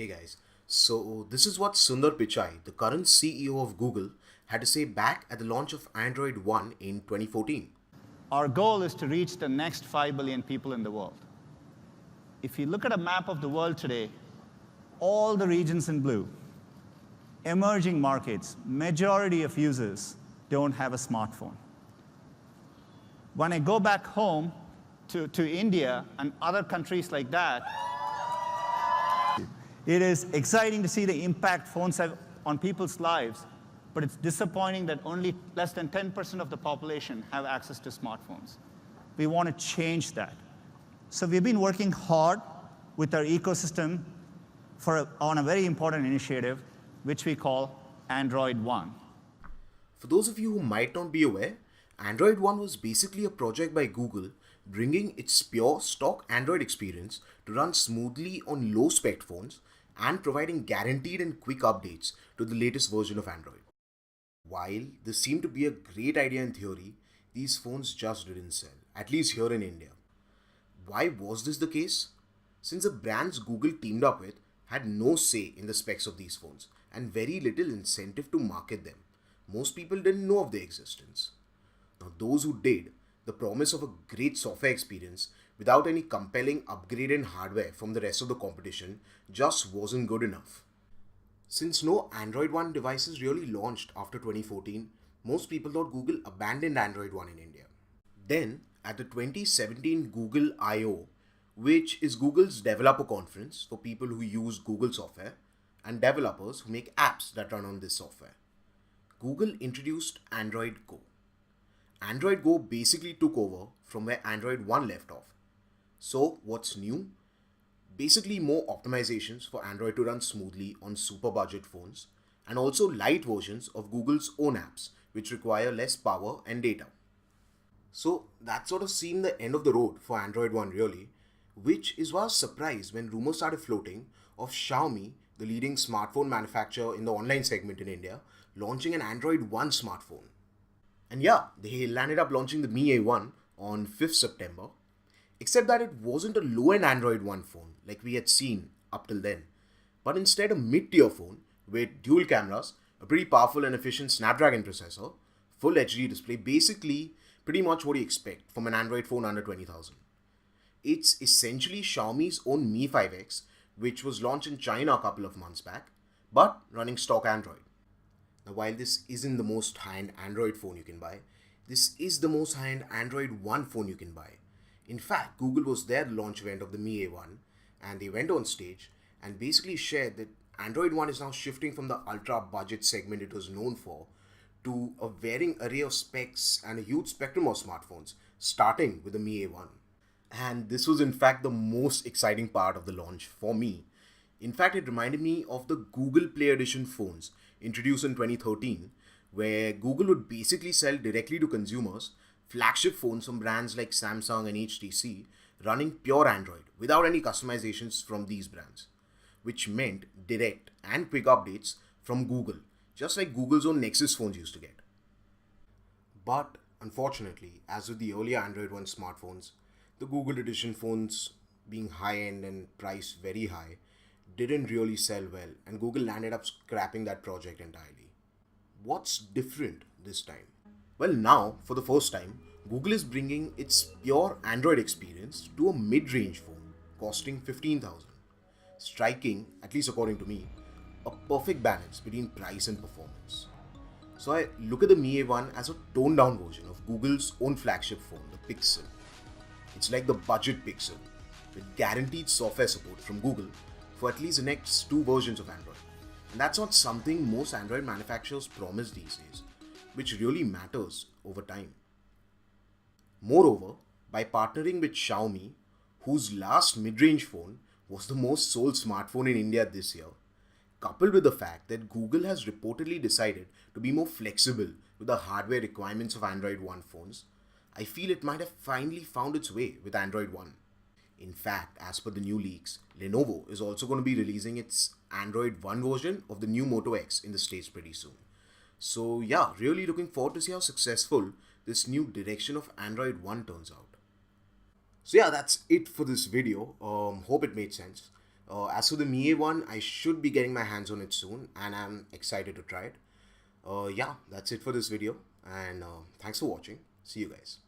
Hey guys, so this is what Sundar Pichai, the current CEO of Google, had to say back at the launch of Android One in 2014. Our goal is to reach the next 5 billion people in the world. If you look at a map of the world today, all the regions in blue, emerging markets, majority of users don't have a smartphone. When I go back home to India and other countries like that, it is exciting to see the impact phones have on people's lives, but it's disappointing that only less than 10% of the population have access to smartphones. We want to change that. So we've been working hard with our ecosystem on a very important initiative, which we call Android One. For those of you who might not be aware, Android One was basically a project by Google bringing its pure stock Android experience to run smoothly on low-spec phones and providing guaranteed and quick updates to the latest version of Android. While this seemed to be a great idea in theory, these phones just didn't sell, at least here in India. Why was this the case? Since the brands Google teamed up with had no say in the specs of these phones and very little incentive to market them, most people didn't know of their existence. Now, those who did, the promise of a great software experience without any compelling upgrade in hardware from the rest of the competition just wasn't good enough. Since no Android One devices really launched after 2014, most people thought Google abandoned Android One in India. Then, at the 2017 Google I/O, which is Google's developer conference for people who use Google software and developers who make apps that run on this software, Google introduced Android Go. Android Go basically took over from where Android One left off. So, what's new? Basically more optimizations for Android to run smoothly on super budget phones and also light versions of Google's own apps which require less power and data. So that sort of seemed the end of the road for Android One really, which is why I was surprised when rumors started floating of Xiaomi, the leading smartphone manufacturer in the online segment in India, launching an Android One smartphone. And yeah, they landed up launching the Mi A1 on 5th September. Except that it wasn't a low-end Android One phone like we had seen up till then, but instead a mid-tier phone with dual cameras, a pretty powerful and efficient Snapdragon processor, full HD display, basically pretty much what you expect from an Android phone under 20,000. It's essentially Xiaomi's own Mi 5X, which was launched in China a couple of months back, but running stock Android. Now while this isn't the most high-end Android phone you can buy, this is the most high-end Android One phone you can buy. In fact, Google was there at the launch event of the Mi A1 and they went on stage and basically shared that Android One is now shifting from the ultra budget segment it was known for to a varying array of specs and a huge spectrum of smartphones, starting with the Mi A1. And this was in fact the most exciting part of the launch for me. In fact, it reminded me of the Google Play Edition phones introduced in 2013, where Google would basically sell directly to consumers flagship phones from brands like Samsung and HTC running pure Android without any customizations from these brands, which meant direct and quick updates from Google, just like Google's own Nexus phones used to get. But unfortunately, as with the earlier Android One smartphones, the Google Edition phones, being high-end and priced very high, didn't really sell well and Google ended up scrapping that project entirely. What's different this time? Well, now, for the first time, Google is bringing its pure Android experience to a mid-range phone costing 15,000, striking, at least according to me, a perfect balance between price and performance. So I look at the Mi A1 as a toned-down version of Google's own flagship phone, the Pixel. It's like the budget Pixel, with guaranteed software support from Google for at least the next two versions of Android. And that's not something most Android manufacturers promise these days, which really matters over time. Moreover, by partnering with Xiaomi, whose last mid-range phone was the most sold smartphone in India this year, coupled with the fact that Google has reportedly decided to be more flexible with the hardware requirements of Android One phones, I feel it might have finally found its way with Android One. In fact, as per the new leaks, Lenovo is also going to be releasing its Android One version of the new Moto X in the States pretty soon. So yeah, really looking forward to see how successful this new direction of Android One turns out. So yeah, that's it for this video. Hope it made sense. As for the Mi A1, I should be getting my hands on it soon, and I'm excited to try it. Yeah, that's it for this video, and thanks for watching. See you guys.